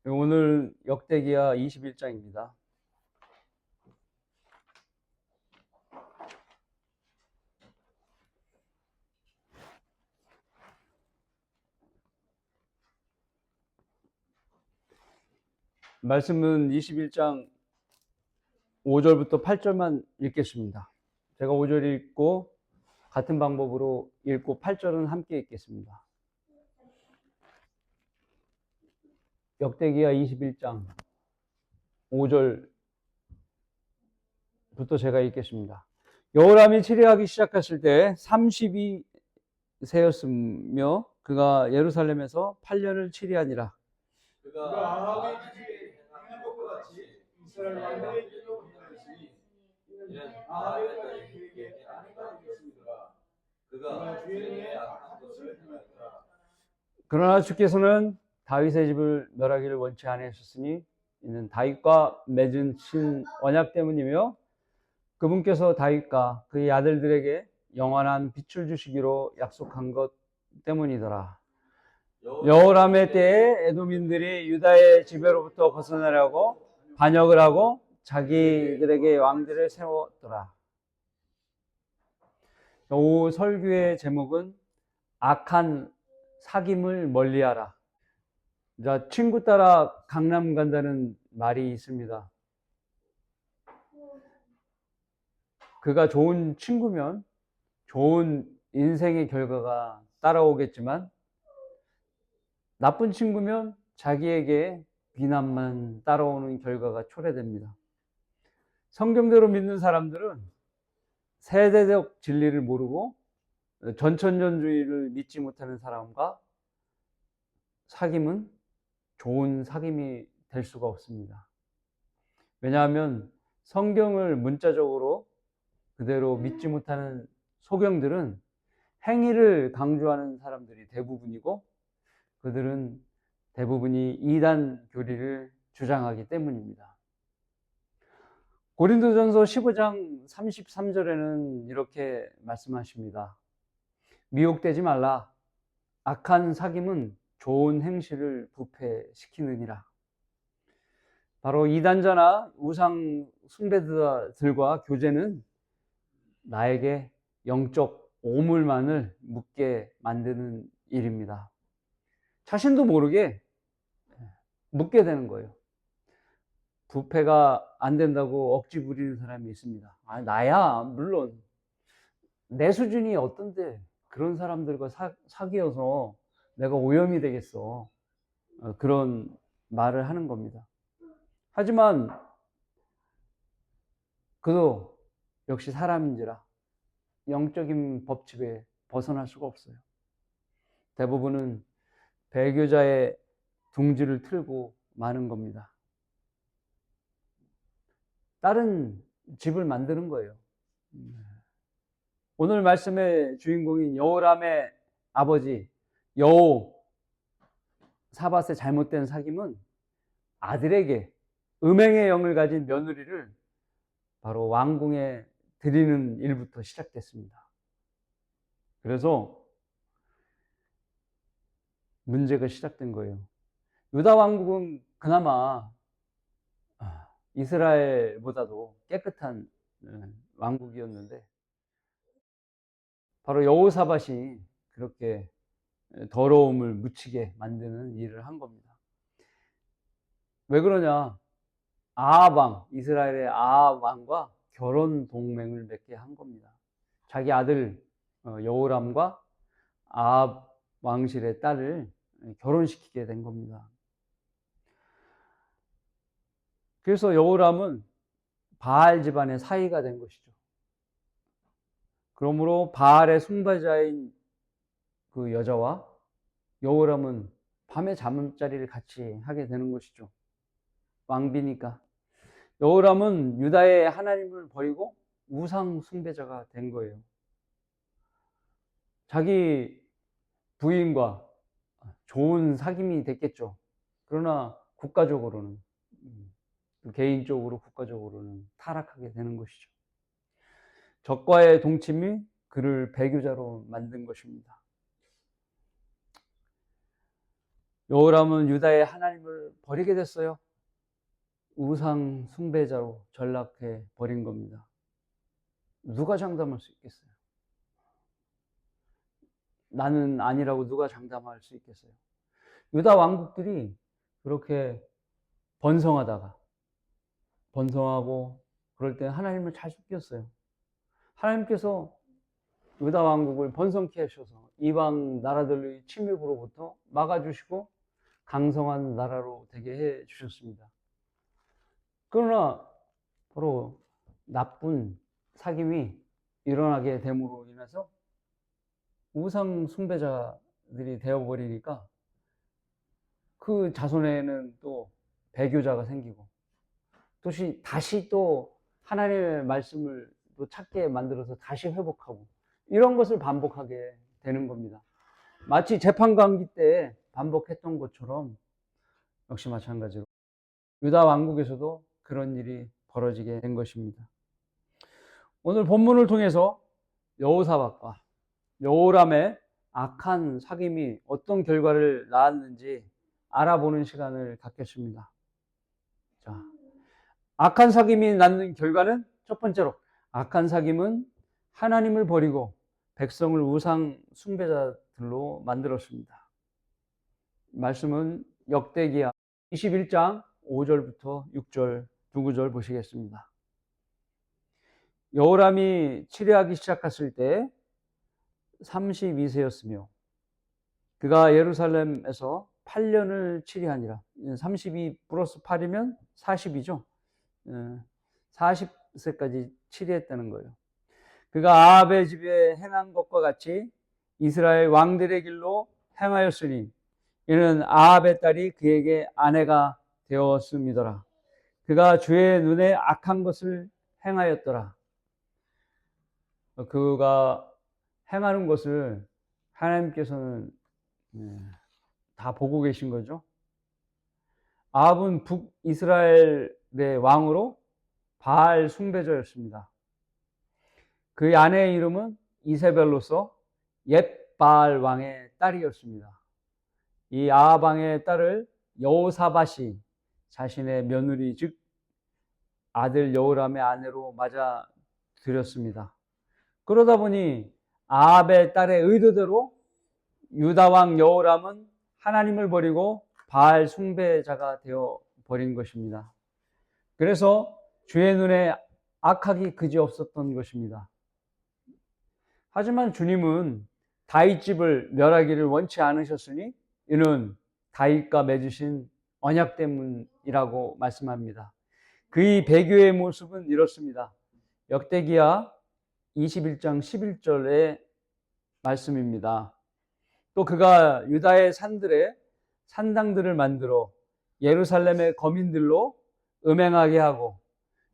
오늘 역대기야 21장입니다. 말씀은 21장 5절부터 8절만 읽겠습니다. 제가 5절 읽고 같은 방법으로 읽고 8절은 함께 읽겠습니다. 역대기야 21장 5절부터 제가 읽겠습니다. 여호람이 치리하기 시작했을 때 32세였으며 그가 예루살렘에서 8년을 치리하니라. 그가 아합의 기지에 행한 것과 같이 이스라엘 왕들의 길로 행하였으니 이는 아합의 딸이 그에게 아내가 되었음이더라. 그가 주의 악한 것을 행하였더라. 그러나 주께서는 다윗의 집을 멸하기를 원치 아니하셨으니 이는 다윗과 맺은 신 언약 때문이며 그분께서 다윗과 그의 아들들에게 영원한 빛을 주시기로 약속한 것 때문이더라. 여호람의 때에 에돔인들이 유다의 지배로부터 벗어나려고 반역을 하고 자기들에게 왕들을 세웠더라. 이 설교의 제목은 악한 사귐을 멀리하라. 자, 친구 따라 강남 간다는 말이 있습니다. 그가 좋은 친구면 좋은 인생의 결과가 따라오겠지만 나쁜 친구면 자기에게 비난만 따라오는 결과가 초래됩니다. 성경대로 믿는 사람들은 세대적 진리를 모르고 전천전주의를 믿지 못하는 사람과 사귐은 좋은 사귐이 될 수가 없습니다. 왜냐하면 성경을 문자적으로 그대로 믿지 못하는 소경들은 행위를 강조하는 사람들이 대부분이고 그들은 대부분이 이단 교리를 주장하기 때문입니다. 고린도전서 15장 33절에는 이렇게 말씀하십니다. 미혹되지 말라. 악한 사귐은 좋은 행실을 부패시키느니라. 바로 이단자나 우상 숭배자들과 교제는 나에게 영적 오물만을 묻게 만드는 일입니다. 자신도 모르게 묻게 되는 거예요. 부패가 안 된다고 억지 부리는 사람이 있습니다. 아, 나야 물론 내 수준이 어떤데 그런 사람들과 사귀어서 내가 오염이 되겠어. 그런 말을 하는 겁니다. 하지만 그도 역시 사람인지라 영적인 법칙에 벗어날 수가 없어요. 대부분은 배교자의 둥지를 틀고 마는 겁니다. 다른 집을 만드는 거예요. 오늘 말씀의 주인공인 여호람의 아버지 여호사밧의 잘못된 사귐은 아들에게 음행의 영을 가진 며느리를 바로 왕궁에 드리는 일부터 시작됐습니다. 그래서 문제가 시작된 거예요. 유다 왕국은 그나마 이스라엘보다도 깨끗한 왕국이었는데 바로 여호사밧이 그렇게 더러움을 묻히게 만드는 일을 한 겁니다. 왜 그러냐? 아합 왕, 이스라엘의 아합 왕과 결혼 동맹을 맺게 한 겁니다. 자기 아들 여호람과 아합 왕실의 딸을 결혼시키게 된 겁니다. 그래서 여호람은 바알 집안의 사위가 된 것이죠. 그러므로 바알의 숭배자인 그 여자와 여호람은 밤에 잠자리를 같이 하게 되는 것이죠. 왕비니까. 여호람은 유다의 하나님을 버리고 우상 숭배자가 된 거예요. 자기 부인과 좋은 사귐이 됐겠죠. 그러나 국가적으로는 개인적으로 국가적으로는 타락하게 되는 것이죠. 적과의 동침이 그를 배교자로 만든 것입니다. 여호람은 유다의 하나님을 버리게 됐어요. 우상 숭배자로 전락해 버린 겁니다. 누가 장담할 수 있겠어요? 나는 아니라고 누가 장담할 수 있겠어요? 유다 왕국들이 그렇게 번성하고 그럴 때 하나님을 잘 숨겼어요. 하나님께서 유다 왕국을 번성케 하셔서 이방 나라들의 침입으로부터 막아주시고 강성한 나라로 되게 해 주셨습니다. 그러나 바로 나쁜 사김이 일어나게 됨으로 인해서 우상 숭배자들이 되어버리니까 그 자손에는 또 배교자가 생기고 다시 또 하나님의 말씀을 또 찾게 만들어서 다시 회복하고 이런 것을 반복하게 되는 겁니다. 마치 재판관기 때 반복했던 것처럼 역시 마찬가지로 유다 왕국에서도 그런 일이 벌어지게 된 것입니다. 오늘 본문을 통해서 여호사밧과 여호람의 악한 사귐이 어떤 결과를 낳았는지 알아보는 시간을 갖겠습니다. 자, 악한 사귐이 낳는 결과는 첫 번째로 악한 사귐은 하나님을 버리고 백성을 우상 숭배자들로 만들었습니다. 말씀은 역대기야 21장 5절부터 6절 두 구절 보시겠습니다. 여호람이 치레하기 시작했을 때 32세였으며 그가 예루살렘에서 8년을 치리하니라. 32 플러스 8이면 40이죠. 40세까지 치리했다는 거예요. 그가 아합의 집에 행한 것과 같이 이스라엘 왕들의 길로 행하였으니 이는 아합의 딸이 그에게 아내가 되었음이더라. 그가 주의 눈에 악한 것을 행하였더라. 그가 행하는 것을 하나님께서는 다 보고 계신 거죠. 아합은 북이스라엘의 왕으로 바알 숭배자였습니다. 그의 아내의 이름은 이세벨로서 옛 바알 왕의 딸이었습니다. 이 아합 왕의 딸을 여호사밧이 자신의 며느리 즉 아들 여호람의 아내로 맞아 들였습니다. 그러다 보니 아합의 딸의 의도대로 유다 왕 여호람은 하나님을 버리고 바알 숭배자가 되어 버린 것입니다. 그래서 주의 눈에 악하기 그지없었던 것입니다. 하지만 주님은 다윗 집을 멸하기를 원치 않으셨으니 이는 다윗과 맺으신 언약 때문이라고 말씀합니다. 그의 배교의 모습은 이렇습니다. 역대기야 21장 11절의 말씀입니다. 또 그가 유다의 산들에 산당들을 만들어 예루살렘의 거민들로 음행하게 하고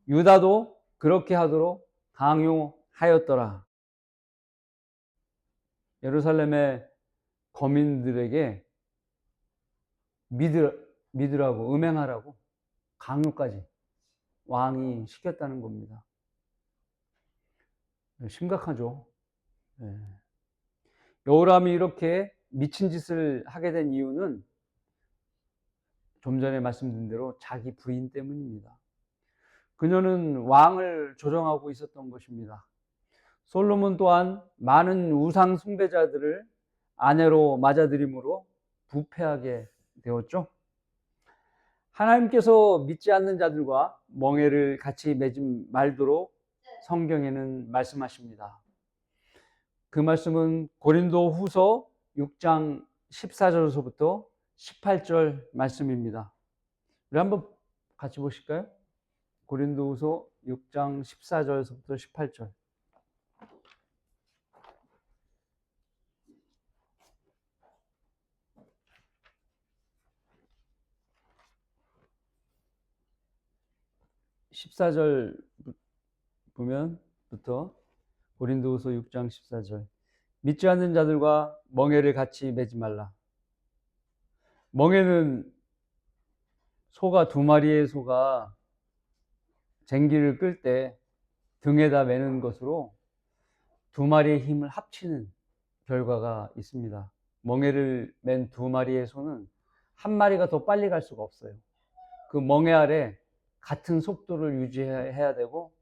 유다도 그렇게 하도록 강요하였더라. 예루살렘의 거민들에게 믿으라고 음행하라고 강요까지 왕이 시켰다는 겁니다. 심각하죠. 여호람이 이렇게 미친 짓을 하게 된 이유는 좀 전에 말씀드린 대로 자기 부인 때문입니다. 그녀는 왕을 조정하고 있었던 것입니다. 솔로몬 또한 많은 우상 숭배자들을 아내로 맞아들임으로 부패하게 되었죠. 하나님께서 믿지 않는 자들과 멍에를 같이 맺지 말도록 성경에는 말씀하십니다. 그 말씀은 고린도 후서 6장 14절에서부터 18절 말씀입니다. 우리 한번 같이 보실까요? 고린도 후서 6장 14절에서부터 18절. (14절) 보면부터 고린도후서 6장 14절. 믿지 않는 자들과 멍에를 같이 매지 말라. 멍에는 소가 두 마리의 소가 쟁기를 끌 때 등에다 매는 것으로 두 마리의 힘을 합치는 결과가 있습니다. 멍에를 맨 두 마리의 소는 한 마리가 더 빨리 갈 수가 없어요. 그 멍에 아래 같은 속도를 유지해야 되고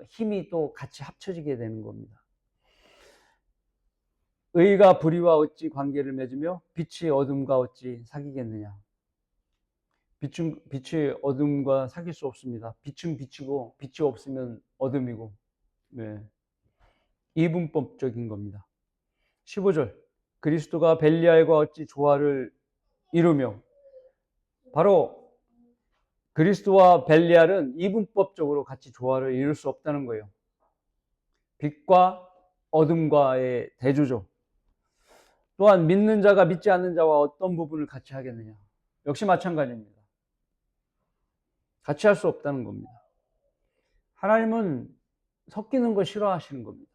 힘이 또 같이 합쳐지게 되는 겁니다. 의가 불의와 어찌 관계를 맺으며 빛이 어둠과 어찌 사귀겠느냐. 빛이 어둠과 사귈 수 없습니다. 빛은 빛이고 빛이 없으면 어둠이고, 네. 이분법적인 겁니다. 15절 그리스도가 벨리알과 어찌 조화를 이루며, 바로 그리스도와 벨리알은 이분법적으로 같이 조화를 이룰 수 없다는 거예요. 빛과 어둠과의 대조죠. 또한 믿는 자가 믿지 않는 자와 어떤 부분을 같이 하겠느냐. 역시 마찬가지입니다. 같이 할 수 없다는 겁니다. 하나님은 섞이는 거 싫어하시는 겁니다.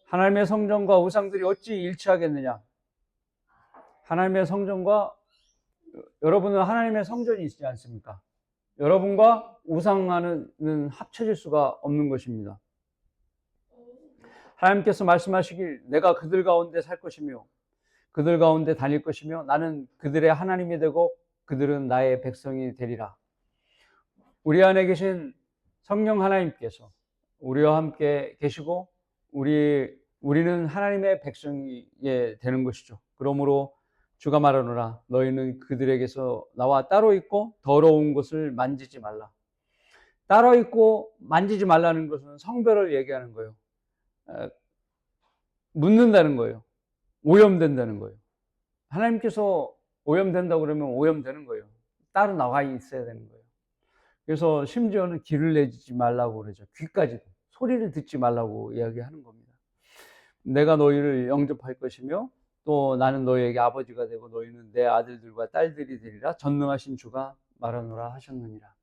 하나님의 성전과 우상들이 어찌 일치하겠느냐. 하나님의 성전과, 여러분은 하나님의 성전이 있지 않습니까? 여러분과 우상과는 합쳐질 수가 없는 것입니다. 하나님께서 말씀하시길 내가 그들 가운데 살 것이며 그들 가운데 다닐 것이며 나는 그들의 하나님이 되고 그들은 나의 백성이 되리라. 우리 안에 계신 성령 하나님께서 우리와 함께 계시고 우리는 하나님의 백성이 되는 것이죠. 그러므로 주가 말하노라 너희는 그들에게서 나와 따로 있고 더러운 것을 만지지 말라. 따로 있고 만지지 말라는 것은 성별을 얘기하는 거예요. 묻는다는 거예요. 오염된다는 거예요. 하나님께서 오염된다고 그러면 오염되는 거예요. 따로 나와 있어야 되는 거예요. 그래서 심지어는 귀를 내지 말라고 그러죠. 귀까지도. 소리를 듣지 말라고 이야기하는 겁니다. 내가 너희를 영접할 것이며 또 나는 너희에게 아버지가 되고 너희는 내 아들들과 딸들이 되리라. 전능하신 주가 말하노라 하셨느니라.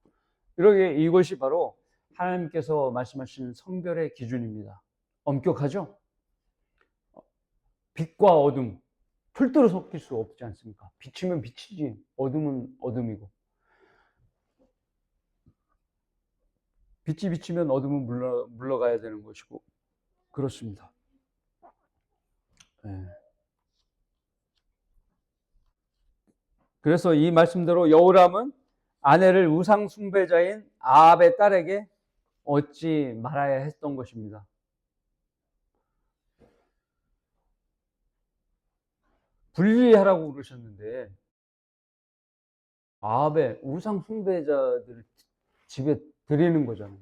이렇게 이것이 바로 하나님께서 말씀하시는 성별의 기준입니다. 엄격하죠? 빛과 어둠, 절대로 섞일 수 없지 않습니까? 빛이면 빛이지 어둠은 어둠이고, 빛이 비치면 어둠은 물러가야 되는 것이고, 그렇습니다. 네. 그래서 이 말씀대로 여호람은 아내를 우상 숭배자인 아합의 딸에게 얻지 말아야 했던 것입니다. 분리하라고 그러셨는데 아합의 우상 숭배자들 집에 들이는 거잖아요.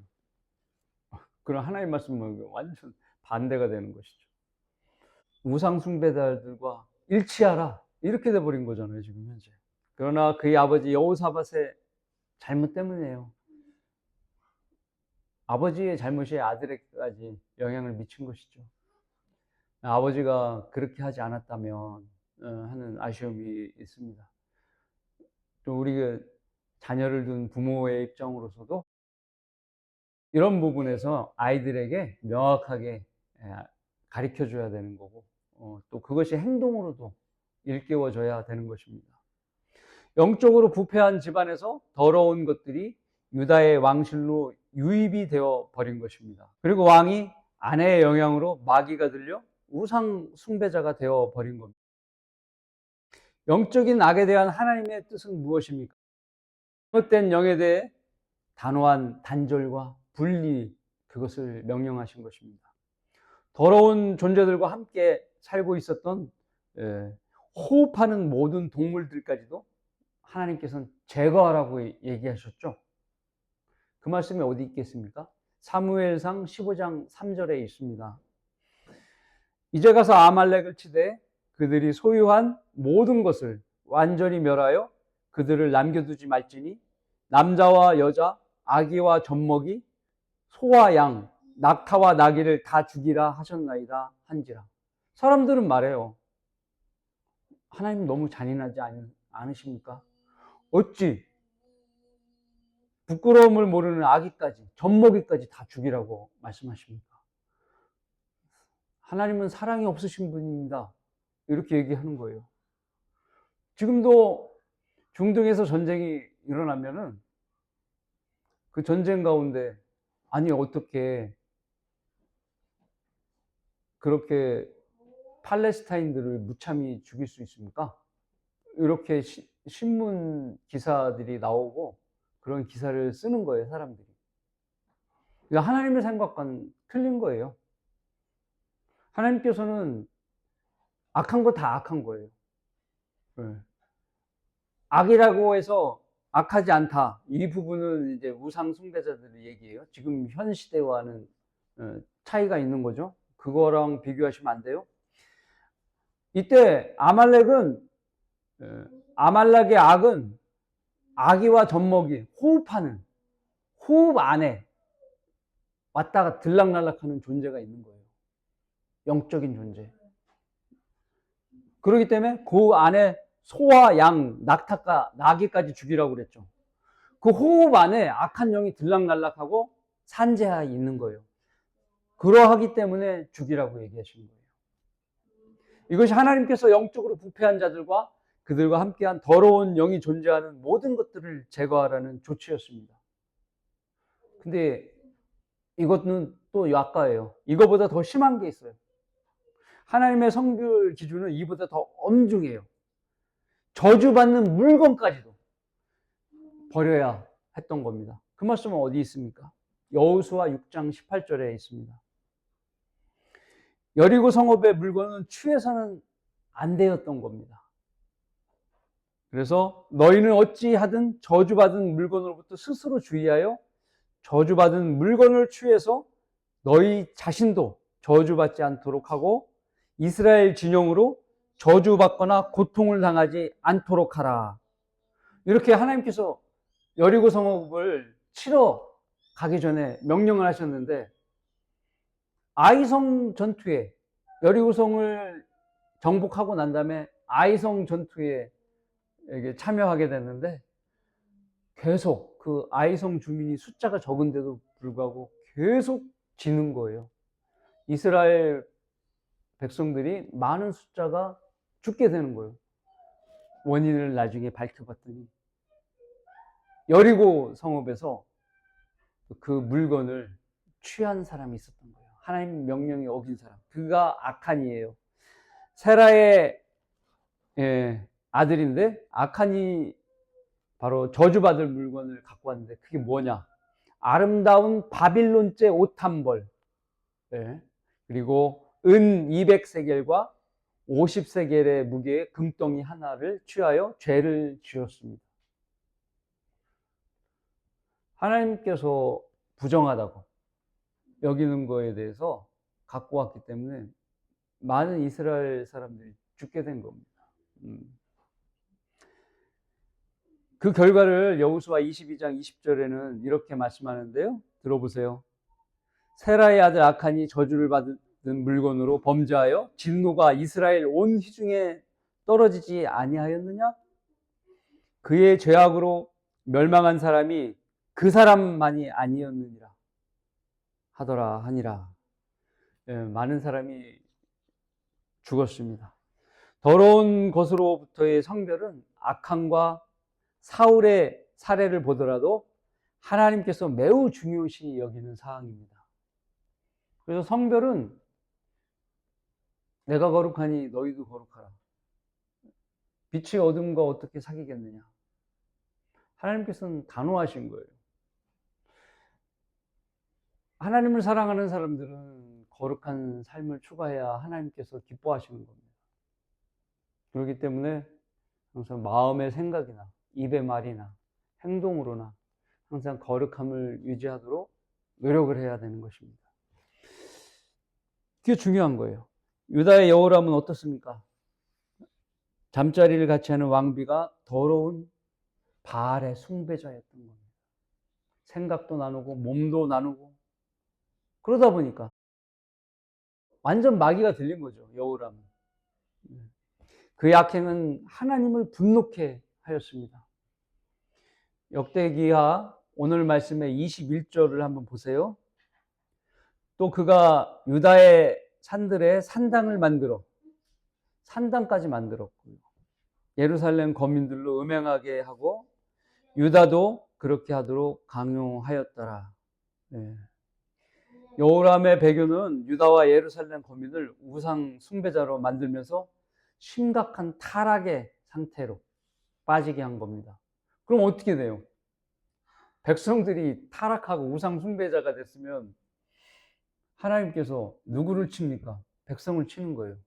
그럼 하나님 말씀은 완전 반대가 되는 것이죠. 우상 숭배자들과 일치하라 이렇게 돼버린 거잖아요 지금 현재. 그러나 그의 아버지 여호사밧의 잘못 때문이에요. 아버지의 잘못이 아들에게까지 영향을 미친 것이죠. 아버지가 그렇게 하지 않았다면 하는 아쉬움이 있습니다. 또 우리 자녀를 둔 부모의 입장으로서도 이런 부분에서 아이들에게 명확하게 가르쳐 줘야 되는 거고 또 그것이 행동으로도 일깨워져야 되는 것입니다. 영적으로 부패한 집안에서 더러운 것들이 유다의 왕실로 유입이 되어 버린 것입니다. 그리고 왕이 아내의 영향으로 마귀가 들려 우상 숭배자가 되어 버린 겁니다. 영적인 악에 대한 하나님의 뜻은 무엇입니까? 잘못된 영에 대해 단호한 단절과 분리, 그것을 명령하신 것입니다. 더러운 존재들과 함께 살고 있었던 호흡하는 모든 동물들까지도 하나님께서는 제거하라고 얘기하셨죠. 그 말씀이 어디 있겠습니까? 사무엘상 15장 3절에 있습니다. 이제 가서 아말렉을 치되 그들이 소유한 모든 것을 완전히 멸하여 그들을 남겨두지 말지니 남자와 여자, 아기와 젖먹이, 소와 양, 낙타와 나귀를 다 죽이라 하셨나이다 한지라. 사람들은 말해요. 하나님 너무 잔인하지 않으십니까? 어찌 부끄러움을 모르는 아기까지, 젖먹이까지 다 죽이라고 말씀하십니까? 하나님은 사랑이 없으신 분입니다. 이렇게 얘기하는 거예요. 지금도 중동에서 전쟁이 일어나면은 그 전쟁 가운데 아니 어떻게 그렇게 팔레스타인들을 무참히 죽일 수 있습니까? 이렇게 신문 기사들이 나오고 그런 기사를 쓰는 거예요, 사람들이. 그러니까 하나님의 생각과는 틀린 거예요. 하나님께서는 악한 거 다 악한 거예요. 네. 악이라고 해서 악하지 않다. 이 부분은 이제 우상 숭배자들의 얘기예요. 지금 현 시대와는 차이가 있는 거죠. 그거랑 비교하시면 안 돼요. 이때 아말렉의 악은 아기와 젖먹이 호흡하는, 호흡 안에 왔다가 들락날락하는 존재가 있는 거예요. 영적인 존재. 그렇기 때문에 그 안에 소와 양, 낙타가 나귀까지 죽이라고 그랬죠. 그 호흡 안에 악한 영이 들락날락하고 산재하에 있는 거예요. 그러하기 때문에 죽이라고 얘기하신 거예요. 이것이 하나님께서 영적으로 부패한 자들과 그들과 함께한 더러운 영이 존재하는 모든 것들을 제거하라는 조치였습니다. 근데 이것은 또 약가예요. 이거보다 더 심한 게 있어요. 하나님의 성별 기준은 이보다 더 엄중해요. 저주받는 물건까지도 버려야 했던 겁니다. 그 말씀은 어디 있습니까? 여호수아 6장 18절에 있습니다. 여리고 성읍의 물건은 취해서는 안 되었던 겁니다. 그래서 너희는 어찌하든 저주받은 물건으로부터 스스로 주의하여 저주받은 물건을 취해서 너희 자신도 저주받지 않도록 하고 이스라엘 진영으로 저주받거나 고통을 당하지 않도록 하라. 이렇게 하나님께서 여리고 성읍을 치러 가기 전에 명령을 하셨는데 아이성 전투에 여리고성을 정복하고 난 다음에 아이성 전투에 참여하게 됐는데 계속 그 아이성 주민이 숫자가 적은데도 불구하고 계속 지는 거예요. 이스라엘 백성들이 많은 숫자가 죽게 되는 거예요. 원인을 나중에 밝혀봤더니 여리고 성읍에서 그 물건을 취한 사람이 있었던 거예요. 하나님 명령이 어긴 사람. 그가 아칸이에요. 세라의 아들인데 아칸이 바로 저주받을 물건을 갖고 왔는데 그게 뭐냐? 아름다운 바빌론제 옷 한 벌, 그리고 은 200세겔과 50세겔의 무게의 금덩이 하나를 취하여 죄를 지었습니다. 하나님께서 부정하다고 여기는 거에 대해서 갖고 왔기 때문에 많은 이스라엘 사람들이 죽게 된 겁니다. 그 결과를 여호수아 22장 20절에는 이렇게 말씀하는데요. 들어보세요. 세라의 아들 아칸이 저주를 받은 물건으로 범죄하여 진노가 이스라엘 온 회중에 떨어지지 아니하였느냐? 그의 죄악으로 멸망한 사람이 그 사람만이 아니었느니라 하더라 하니라. 많은 사람이 죽었습니다. 더러운 것으로부터의 성별은 아칸과 사울의 사례를 보더라도 하나님께서 매우 중요시 여기는 사항입니다. 그래서 성별은 내가 거룩하니 너희도 거룩하라. 빛이 어둠과 어떻게 사귀겠느냐. 하나님께서는 단호하신 거예요. 하나님을 사랑하는 사람들은 거룩한 삶을 추구해야 하나님께서 기뻐하시는 겁니다. 그렇기 때문에 항상 마음의 생각이나 입의 말이나 행동으로나 항상 거룩함을 유지하도록 노력을 해야 되는 것입니다. 그게 중요한 거예요. 유다의 여호람은 어떻습니까? 잠자리를 같이 하는 왕비가 더러운 바알의 숭배자였던 겁니다. 생각도 나누고 몸도 나누고 그러다 보니까 완전 마귀가 들린 거죠. 여호람은. 그의 악행은 하나님을 분노케 하였습니다. 역대기하 오늘 말씀의 21절을 한번 보세요. 또 그가 유다의 산들에 산당을 만들어 산당까지 만들었고요. 예루살렘 거민들로 음행하게 하고 유다도 그렇게 하도록 강요하였더라. 여호람의 배교는 유다와 예루살렘 거민을 우상 숭배자로 만들면서 심각한 타락의 상태로 빠지게 한 겁니다. 그럼 어떻게 돼요? 백성들이 타락하고 우상 숭배자가 됐으면 하나님께서 누구를 칩니까? 백성을 치는 거예요.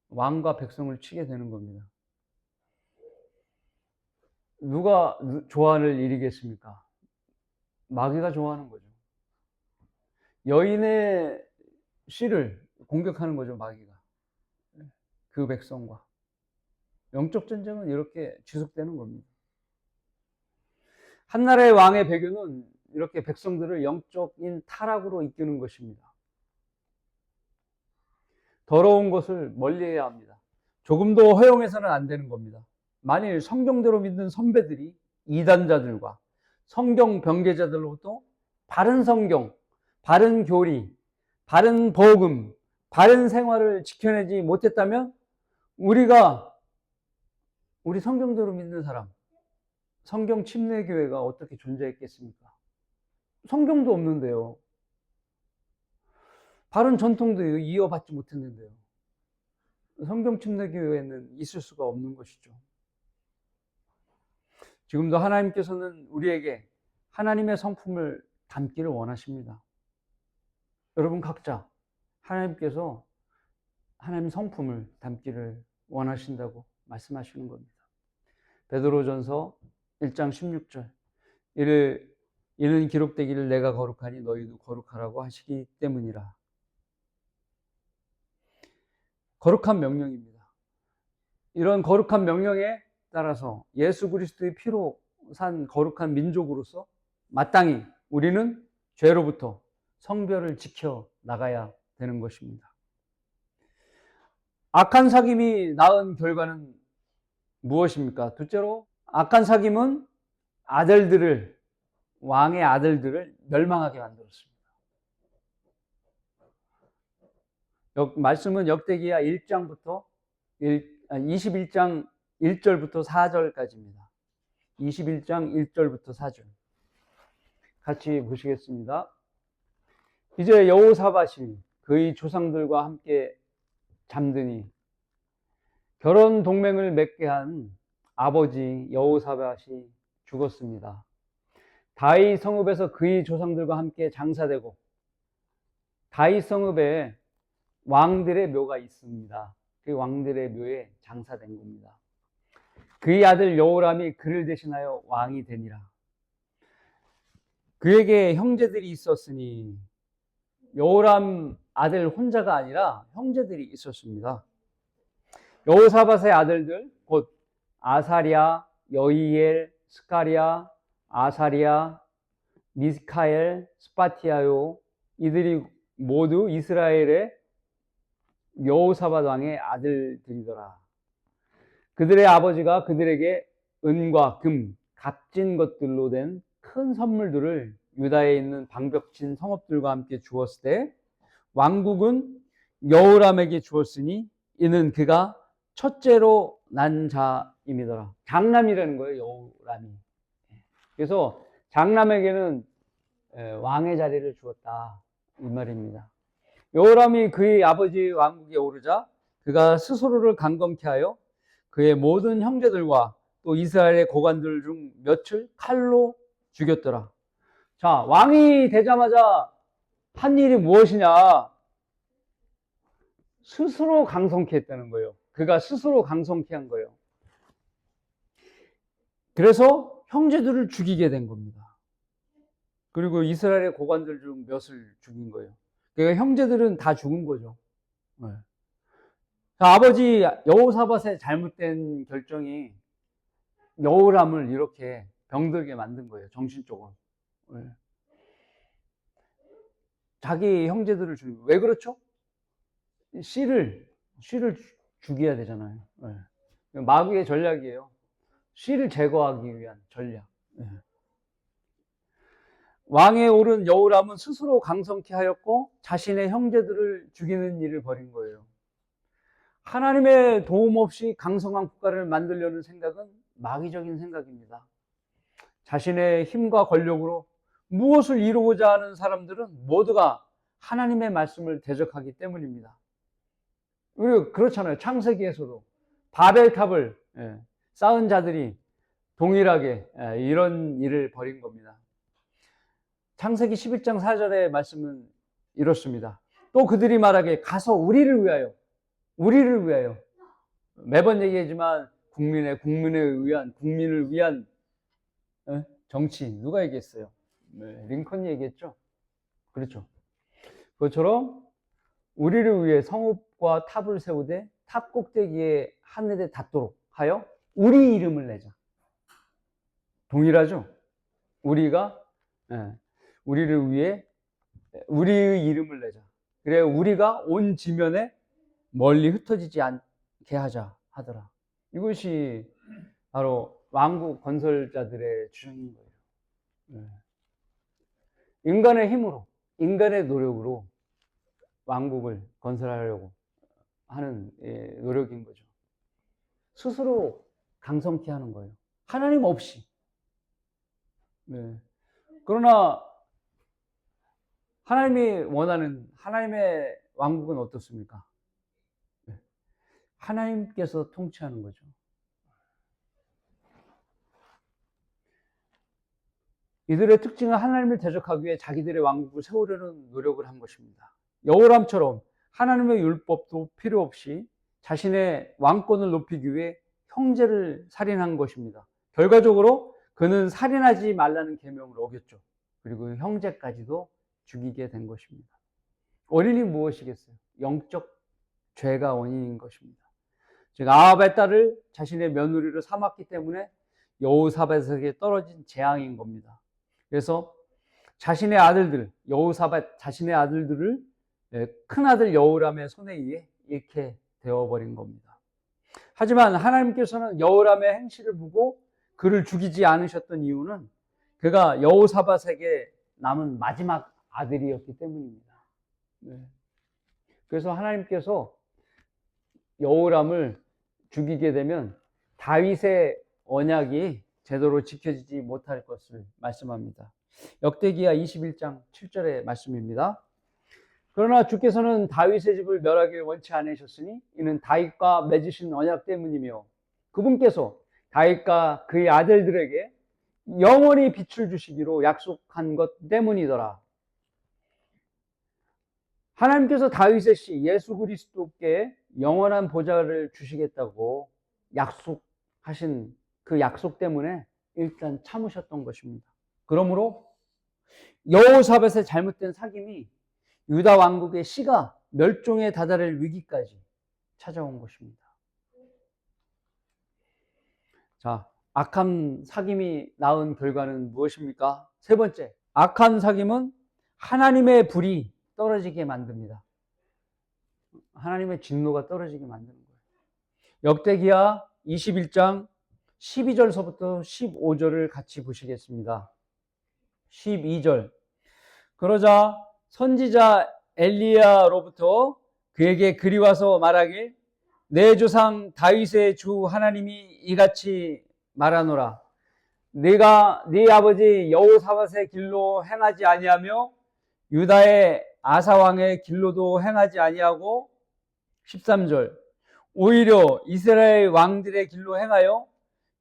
왕과 백성을 치게 되는 겁니다. 누가 조화를 이루겠습니까? 마귀가 좋아하는 거죠. 여인의 씨를 공격하는 거죠, 마귀가. 그 백성과. 영적 전쟁은 이렇게 지속되는 겁니다. 한 나라의 왕의 배교는 이렇게 백성들을 영적인 타락으로 이끄는 것입니다. 더러운 것을 멀리해야 합니다. 조금도 허용해서는 안 되는 겁니다. 만일 성경대로 믿는 선배들이 이단자들과 성경 변개자들로부터 바른 성경, 바른 교리, 바른 복음, 바른 생활을 지켜내지 못했다면 우리 성경대로 믿는 사람, 성경 침례교회가 어떻게 존재했겠습니까? 성경도 없는데요. 바른 전통도 이어받지 못했는데요. 성경 침례교회는 있을 수가 없는 것이죠. 지금도 하나님께서는 우리에게 하나님의 성품을 담기를 원하십니다. 여러분 각자 하나님께서 하나님 성품을 담기를 원하신다고 말씀하시는 겁니다. 베드로전서 1장 16절 이는 기록되기를 내가 거룩하니 너희도 거룩하라고 하시기 때문이라. 거룩한 명령입니다. 이런 거룩한 명령에 따라서 예수 그리스도의 피로 산 거룩한 민족으로서 마땅히 우리는 죄로부터 성별을 지켜 나가야 되는 것입니다. 악한 사귐이 낳은 결과는 무엇입니까? 둘째로 악한 사귐은 왕의 아들들을 멸망하게 만들었습니다. 말씀은 역대기야 21장 1절부터 4절까지입니다. 21장 1절부터 4절. 같이 보시겠습니다. 이제 여호사밧이 그의 조상들과 함께 잠드니 결혼 동맹을 맺게 한 아버지 여호사밧이 죽었습니다. 다윗 성읍에서 그의 조상들과 함께 장사되고 다윗 성읍에 왕들의 묘가 있습니다. 그 왕들의 묘에 장사된 겁니다. 그의 아들 여호람이 그를 대신하여 왕이 되니라. 그에게 형제들이 있었으니 여호람 아들 혼자가 아니라 형제들이 있었습니다. 여호사밧의 아들들 곧 아사랴, 여이엘, 스가랴, 아사랴, 미스카엘, 스파티아요. 이들이 모두 이스라엘의 여호사밧 왕의 아들들이더라. 그들의 아버지가 그들에게 은과 금, 값진 것들로 된 큰 선물들을 유다에 있는 방벽진 성읍들과 함께 주었을 때 왕국은 여호람에게 주었으니 이는 그가 첫째로 난 자임이더라. 장남이라는 거예요, 여호람이. 그래서 장남에게는 왕의 자리를 주었다 이 말입니다. 여호람이 그의 아버지 왕국에 오르자 그가 스스로를 강건케 하여 그의 모든 형제들과 또 이스라엘의 고관들 중 몇을 칼로 죽였더라. 자, 왕이 되자마자 한 일이 무엇이냐? 스스로 강성케 했다는 거예요. 그가 스스로 강성케 한 거예요. 그래서 형제들을 죽이게 된 겁니다. 그리고 이스라엘의 고관들 중 몇을 죽인 거예요. 그러니까 형제들은 다 죽은 거죠. 네. 아버지 여호사밧의 잘못된 결정이 여호람을 이렇게 병들게 만든 거예요. 정신적으로. 네. 자기 형제들을 죽이고. 왜 그렇죠? 씨를 죽여야 되잖아요. 네. 마귀의 전략이에요. 씨를 제거하기 위한 전략. 네. 왕에 오른 여호람은 스스로 강성케 하였고 자신의 형제들을 죽이는 일을 벌인 거예요. 하나님의 도움 없이 강성한 국가를 만들려는 생각은 마귀적인 생각입니다. 자신의 힘과 권력으로 무엇을 이루고자 하는 사람들은 모두가 하나님의 말씀을 대적하기 때문입니다. 그리고 그렇잖아요. 창세기에서도 바벨탑을 쌓은 자들이 동일하게 이런 일을 벌인 겁니다. 창세기 11장 4절의 말씀은 이렇습니다. 또 그들이 말하기에 가서 우리를 위하여 매번 얘기하지만 국민을 위한 정치 누가 얘기했어요? 링컨이 얘기했죠. 그렇죠. 그것처럼 우리를 위해 성읍과 탑을 세우되 탑 꼭대기에 하늘에 닿도록 하여 우리 이름을 내자. 동일하죠? 우리가 우리를 위해 우리의 이름을 내자. 그래 우리가 온 지면에 멀리 흩어지지 않게 하자 하더라. 이것이 바로 왕국 건설자들의 주장인 거예요. 인간의 힘으로, 인간의 노력으로 왕국을 건설하려고 하는 노력인 거죠. 스스로 강성케 하는 거예요. 하나님 없이. 그러나 하나님이 원하는 하나님의 왕국은 어떻습니까? 하나님께서 통치하는 거죠. 이들의 특징은 하나님을 대적하기 위해 자기들의 왕국을 세우려는 노력을 한 것입니다. 여호람처럼 하나님의 율법도 필요 없이 자신의 왕권을 높이기 위해 형제를 살인한 것입니다. 결과적으로 그는 살인하지 말라는 계명을 어겼죠. 그리고 형제까지도 죽이게 된 것입니다. 원인이 무엇이겠어요? 영적 죄가 원인인 것입니다. 즉 아합의 딸을 자신의 며느리로 삼았기 때문에 여호사밧에게 떨어진 재앙인 겁니다. 그래서 자신의 아들들을 큰아들 여호람의 손에 의해 잃게 되어버린 겁니다. 하지만 하나님께서는 여호람의 행실을 보고 그를 죽이지 않으셨던 이유는 그가 여호사밧에게 남은 마지막 아들이었기 때문입니다. 그래서 하나님께서 여호람을 죽이게 되면 다윗의 언약이 제대로 지켜지지 못할 것을 말씀합니다. 역대기야 21장 7절의 말씀입니다. 그러나 주께서는 다윗의 집을 멸하기를 원치 않으셨으니 이는 다윗과 맺으신 언약 때문이며 그분께서 다윗과 그의 아들들에게 영원히 빛을 주시기로 약속한 것 때문이더라. 하나님께서 다윗의 씨 예수 그리스도께 영원한 보좌를 주시겠다고 약속하신 그 약속 때문에 일단 참으셨던 것입니다. 그러므로 여호사밧의 잘못된 사귐이 유다 왕국의 씨가 멸종에 다다를 위기까지 찾아온 것입니다. 자, 악한 사귐이 낳은 결과는 무엇입니까? 세 번째, 악한 사귐은 하나님의 불이 떨어지게 만듭니다. 하나님의 진노가 떨어지게 만드는 거예요. 역대기야 21장 12절서부터 15절을 같이 보시겠습니다. 12절. 그러자 선지자 엘리야로부터 그에게 글이 와서 말하길 내 조상 다윗의 주 하나님이 이같이 말하노라. 네가 네 아버지 여호사밧의 길로 행하지 아니하며 유다의 아사 왕의 길로도 행하지 아니하고 13절. 오히려 이스라엘 왕들의 길로 행하여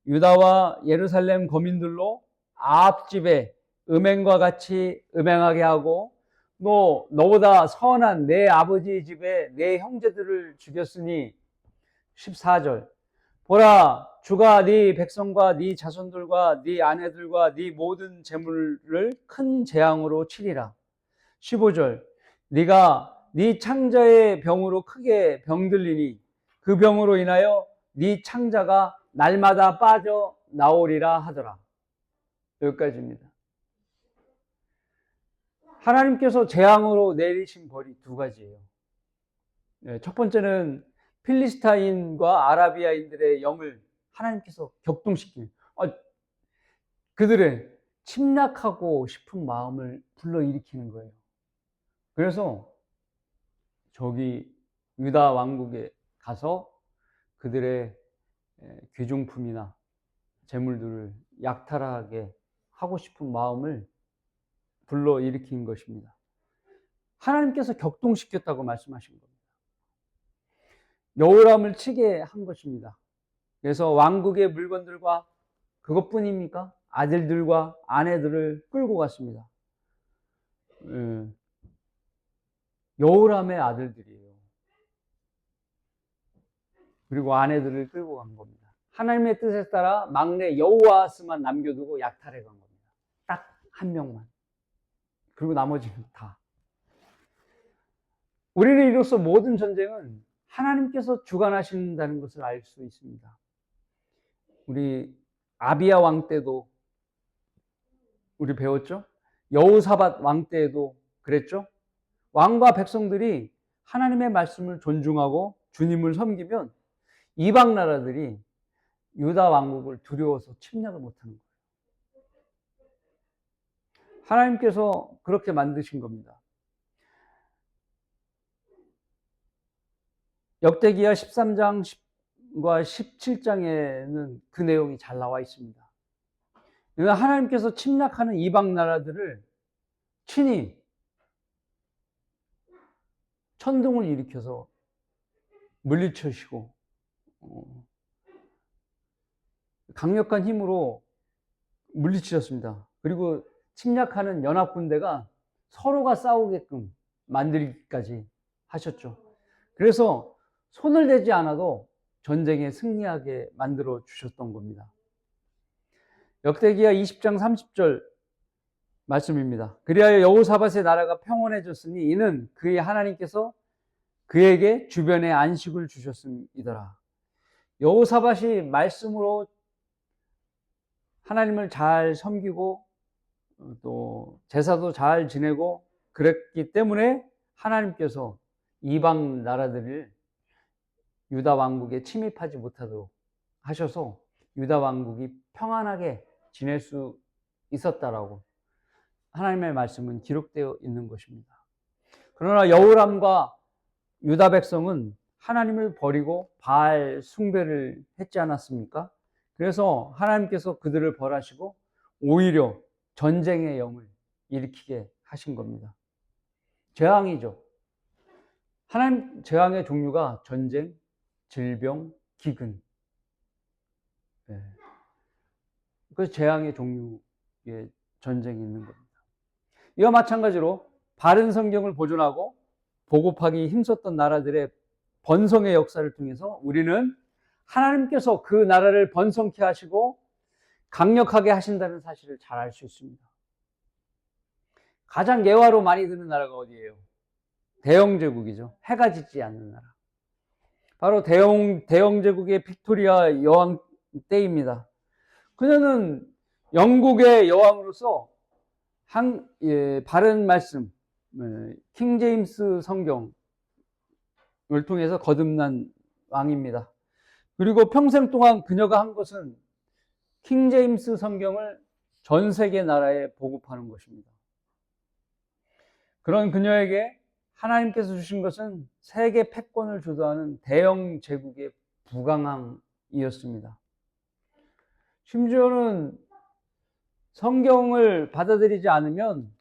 유다와 예루살렘 거민들로 아합 집에 음행과 같이 음행하게 하고 너보다 선한 내 아버지 집에 내 형제들을 죽였으니 14절. 보라 주가 네 백성과 네 자손들과 네 아내들과 네 모든 재물을 큰 재앙으로 치리라. 15절. 네가 네 창자의 병으로 크게 병들리니 그 병으로 인하여 네 창자가 날마다 빠져 나오리라 하더라. 여기까지입니다. 하나님께서 재앙으로 내리신 벌이 두 가지예요. 첫 번째는 필리스타인과 아라비아인들의 영을 하나님께서 격동시키는 그들의 침략하고 싶은 마음을 불러일으키는 거예요. 그래서 저기 유다 왕국에 가서 그들의 귀중품이나 재물들을 약탈하게 하고 싶은 마음을 불러일으킨 것입니다. 하나님께서 격동시켰다고 말씀하신 겁니다. 여호람을 치게 한 것입니다. 그래서 왕국의 물건들과 그것뿐입니까? 아들들과 아내들을 끌고 갔습니다. 여호람의 아들들이에요. 그리고 아내들을 끌고 간 겁니다. 하나님의 뜻에 따라 막내 여호아스만 남겨두고 약탈해 간 겁니다. 딱 한 명만. 그리고 나머지는 다. 우리는 이로써 모든 전쟁은 하나님께서 주관하신다는 것을 알 수 있습니다. 우리 아비야 왕 때도 우리 배웠죠? 여호사밧 왕 때에도 그랬죠? 왕과 백성들이 하나님의 말씀을 존중하고 주님을 섬기면 이방 나라들이 유다 왕국을 두려워서 침략을 못하는 거예요. 하나님께서 그렇게 만드신 겁니다. 역대기하 13장과 17장에는 그 내용이 잘 나와 있습니다. 하나님께서 침략하는 이방 나라들을 친히 천둥을 일으켜서 물리치시고 강력한 힘으로 물리치셨습니다. 그리고 침략하는 연합군대가 서로가 싸우게끔 만들기까지 하셨죠. 그래서 손을 대지 않아도 전쟁에 승리하게 만들어 주셨던 겁니다. 역대기하 20장 30절 말씀입니다. 그리하여 여호사밧의 나라가 평온해졌으니 이는 그의 하나님께서 그에게 주변에 안식을 주셨음이더라. 여호사밧이 말씀으로 하나님을 잘 섬기고 또 제사도 잘 지내고 그랬기 때문에 하나님께서 이방 나라들을 유다 왕국에 침입하지 못하도록 하셔서 유다 왕국이 평안하게 지낼 수 있었다라고 하나님의 말씀은 기록되어 있는 것입니다. 그러나 여호람과 유다 백성은 하나님을 버리고 바알 숭배를 했지 않았습니까? 그래서 하나님께서 그들을 벌하시고 오히려 전쟁의 영을 일으키게 하신 겁니다. 재앙이죠. 하나님 재앙의 종류가 전쟁, 질병, 기근. 그 재앙의 종류의 전쟁이 있는 겁니다. 이와 마찬가지로 바른 성경을 보존하고 보급하기 힘썼던 나라들의 번성의 역사를 통해서 우리는 하나님께서 그 나라를 번성케 하시고 강력하게 하신다는 사실을 잘 알 수 있습니다. 가장 예화로 많이 드는 나라가 어디예요? 대영제국이죠. 해가 지지 않는 나라. 바로 대영제국의 빅토리아 여왕 때입니다. 그녀는 영국의 여왕으로서 바른 말씀, 킹 제임스 성경을 통해서 거듭난 왕입니다. 그리고 평생 동안 그녀가 한 것은 킹 제임스 성경을 전 세계 나라에 보급하는 것입니다. 그런 그녀에게 하나님께서 주신 것은 세계 패권을 주도하는 대영 제국의 부강함이었습니다. 심지어는 성경을 받아들이지 않으면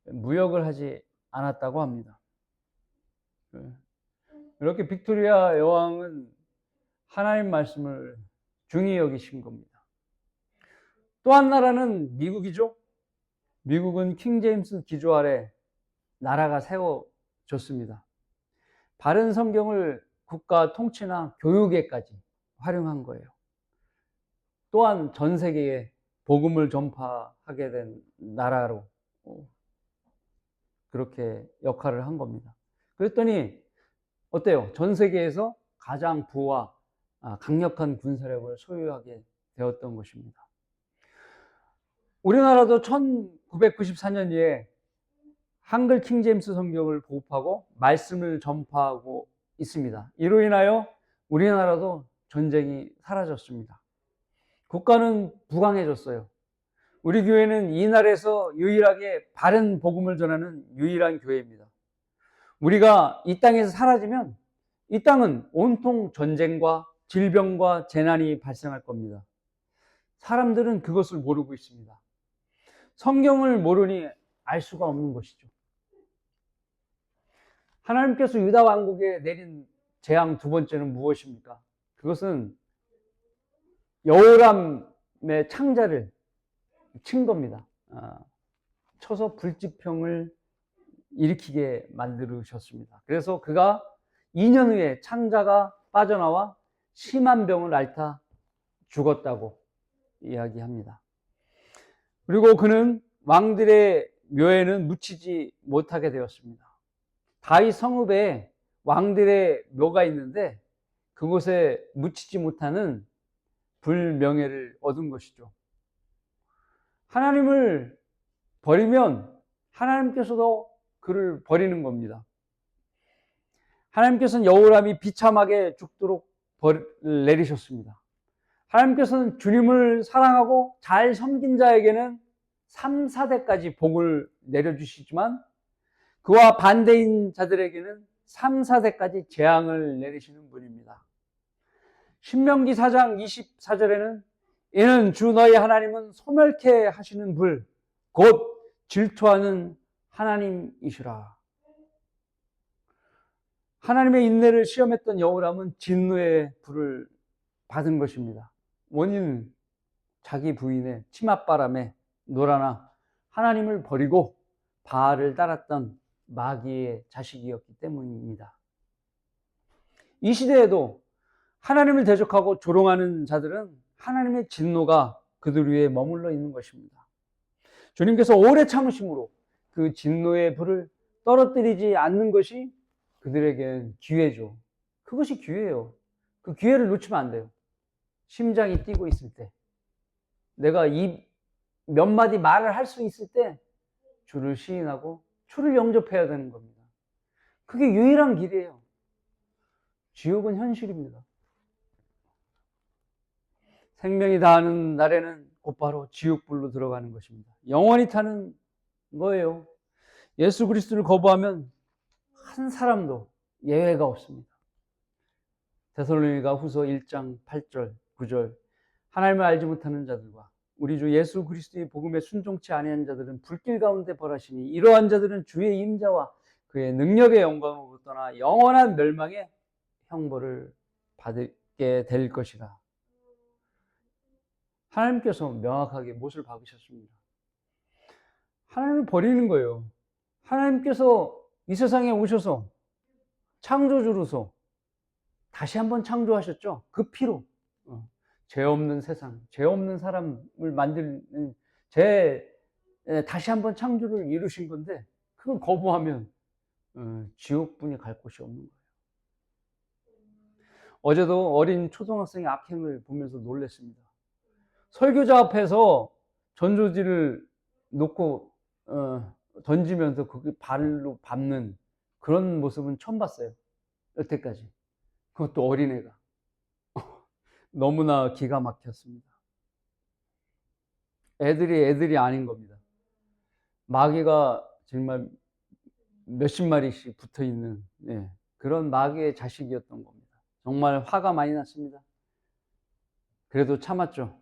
무역을 하지 않았다고 합니다. 이렇게 빅토리아 여왕은 하나님 말씀을 중히 여기신 겁니다. 또 한 나라는 미국이죠. 미국은 킹 제임스 기조 아래 나라가 세워졌습니다. 바른 성경을 국가 통치나 교육에까지 활용한 거예요. 또한 전 세계에 복음을 전파하게 된 나라로 그렇게 역할을 한 겁니다. 그랬더니 어때요? 전 세계에서 가장 부와 강력한 군사력을 소유하게 되었던 것입니다. 우리나라도 1994년에 한글 킹 제임스 성경을 보급하고 말씀을 전파하고 있습니다. 이로 인하여 우리나라도 전쟁이 사라졌습니다. 국가는 부강해졌어요. 우리 교회는 이 나라에서 유일하게 바른 복음을 전하는 유일한 교회입니다. 우리가 이 땅에서 사라지면 이 땅은 온통 전쟁과 질병과 재난이 발생할 겁니다. 사람들은 그것을 모르고 있습니다. 성경을 모르니 알 수가 없는 것이죠. 하나님께서 유다 왕국에 내린 재앙 두 번째는 무엇입니까? 그것은 여호람의 창자를 친 겁니다. 쳐서 불지평을 일으키게 만들으셨습니다. 그래서 그가 2년 후에 창자가 빠져나와 심한 병을 앓다 죽었다고 이야기합니다. 그리고 그는 왕들의 묘에는 묻히지 못하게 되었습니다. 다윗 성읍에 왕들의 묘가 있는데 그곳에 묻히지 못하는 불명예를 얻은 것이죠. 하나님을 버리면 하나님께서도 그를 버리는 겁니다. 하나님께서는 여호람이 비참하게 죽도록 벌을 내리셨습니다. 하나님께서는 주님을 사랑하고 잘 섬긴 자에게는 3, 4대까지 복을 내려주시지만 그와 반대인 자들에게는 3, 4대까지 재앙을 내리시는 분입니다. 신명기 4장 24절에는 이는 주 너희 하나님은 소멸케 하시는 불, 곧 질투하는 하나님이시라. 하나님의 인내를 시험했던 여호람은 진노의 불을 받은 것입니다. 원인은 자기 부인의 치맛바람에 놀아나 하나님을 버리고 바알을 따랐던 마귀의 자식이었기 때문입니다. 이 시대에도 하나님을 대적하고 조롱하는 자들은 하나님의 진노가 그들 위에 머물러 있는 것입니다. 주님께서 오래 참으심으로 그 진노의 불을 떨어뜨리지 않는 것이 그들에겐 기회죠. 그것이 기회예요. 그 기회를 놓치면 안 돼요. 심장이 뛰고 있을 때, 내가 이 몇 마디 말을 할 수 있을 때 주를 시인하고 주를 영접해야 되는 겁니다. 그게 유일한 길이에요. 지옥은 현실입니다. 생명이 다하는 날에는 곧바로 지옥불로 들어가는 것입니다. 영원히 타는 거예요. 예수 그리스도를 거부하면 한 사람도 예외가 없습니다. 데살로니가 후서 1장 8절 9절 하나님을 알지 못하는 자들과 우리 주 예수 그리스도의 복음에 순종치 아니한 자들은 불길 가운데 벌하시니 이러한 자들은 주의 임자와 그의 능력의 영광으로 떠나 영원한 멸망의 형벌을 받게 될 것이라. 하나님께서 명확하게 못을 박으셨습니다. 하나님을 버리는 거예요. 하나님께서 이 세상에 오셔서 창조주로서 다시 한번 창조하셨죠. 그 피로 죄 없는 세상, 죄 없는 사람을 만드는 다시 한번 창조를 이루신 건데 그걸 거부하면 지옥분이 갈 곳이 없는 거예요. 어제도 어린 초등학생의 악행을 보면서 놀랐습니다. 설교자 앞에서 전조지를 놓고 던지면서 거기 발로 밟는 그런 모습은 처음 봤어요. 여태까지. 그것도 어린애가. 너무나 기가 막혔습니다. 애들이 아닌 겁니다. 마귀가 정말 몇십 마리씩 붙어 있는 그런 마귀의 자식이었던 겁니다. 정말 화가 많이 났습니다. 그래도 참았죠.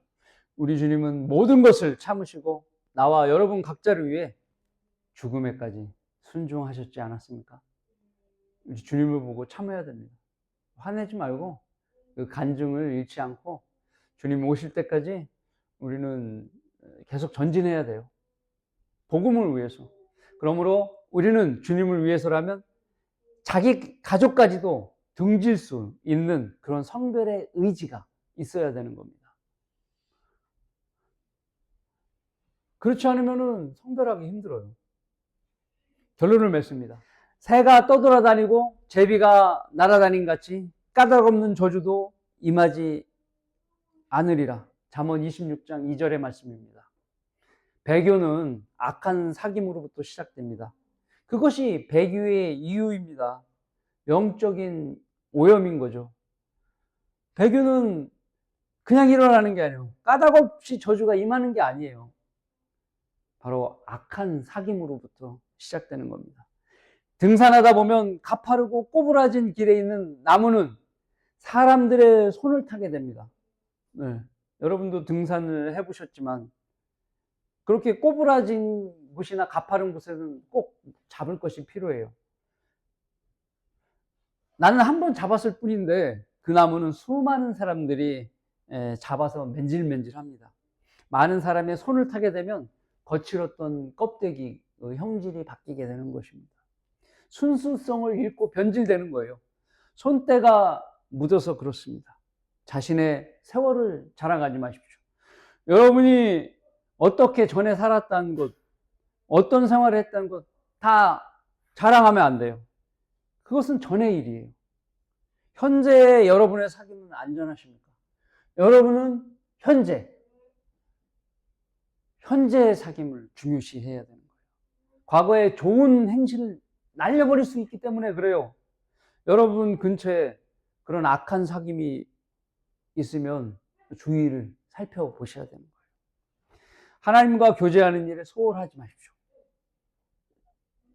우리 주님은 모든 것을 참으시고 나와 여러분 각자를 위해 죽음에까지 순종하셨지 않았습니까? 우리 주님을 보고 참아야 됩니다. 화내지 말고 그 간증을 잃지 않고 주님 오실 때까지 우리는 계속 전진해야 돼요. 복음을 위해서. 그러므로 우리는 주님을 위해서라면 자기 가족까지도 등질 수 있는 그런 성별의 의지가 있어야 되는 겁니다. 그렇지 않으면 성별하기 힘들어요. 결론을 맺습니다. 새가 떠돌아다니고 제비가 날아다닌 같이 까닭없는 저주도 임하지 않으리라. 잠언 26장 2절의 말씀입니다. 배교는 악한 사귐으로부터 시작됩니다. 그것이 배교의 이유입니다. 영적인 오염인 거죠. 배교는 그냥 일어나는 게 아니에요. 까닭없이 저주가 임하는 게 아니에요. 바로 악한 사귐으로부터 시작되는 겁니다. 등산하다 보면 가파르고 꼬부라진 길에 있는 나무는 사람들의 손을 타게 됩니다. 여러분도 등산을 해보셨지만 그렇게 꼬부라진 곳이나 가파른 곳에는 꼭 잡을 것이 필요해요. 나는 한 번 잡았을 뿐인데 그 나무는 수많은 사람들이 잡아서 맨질맨질합니다. 많은 사람의 손을 타게 되면 거칠었던 껍데기, 형질이 바뀌게 되는 것입니다. 순수성을 잃고 변질되는 거예요. 손때가 묻어서 그렇습니다. 자신의 세월을 자랑하지 마십시오. 여러분이 어떻게 전에 살았다는 것, 어떤 생활을 했다는 것 다 자랑하면 안 돼요. 그것은 전의 일이에요. 현재 여러분의 삶은 안전하십니까? 여러분은 현재의 사귐을 중요시해야 되는 거예요. 과거의 좋은 행실을 날려버릴 수 있기 때문에 그래요. 여러분 근처에 그런 악한 사귐이 있으면 주의를 살펴보셔야 되는 거예요. 하나님과 교제하는 일에 소홀하지 마십시오.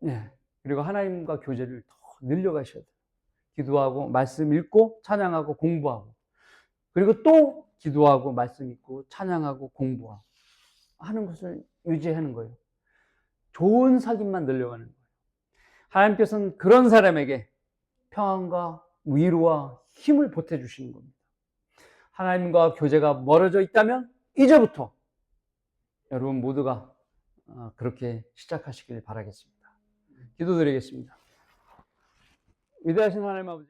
네. 그리고 하나님과 교제를 더 늘려가셔야 돼요. 기도하고 말씀 읽고 찬양하고 공부하고, 그리고 또 기도하고 말씀 읽고 찬양하고 공부하고 하는 것을 유지하는 거예요. 좋은 사귐만 늘려가는 거예요. 하나님께서는 그런 사람에게 평안과 위로와 힘을 보태주시는 겁니다. 하나님과 교제가 멀어져 있다면 이제부터 여러분 모두가 그렇게 시작하시길 바라겠습니다. 기도드리겠습니다. 위대하신 하나님 아버지,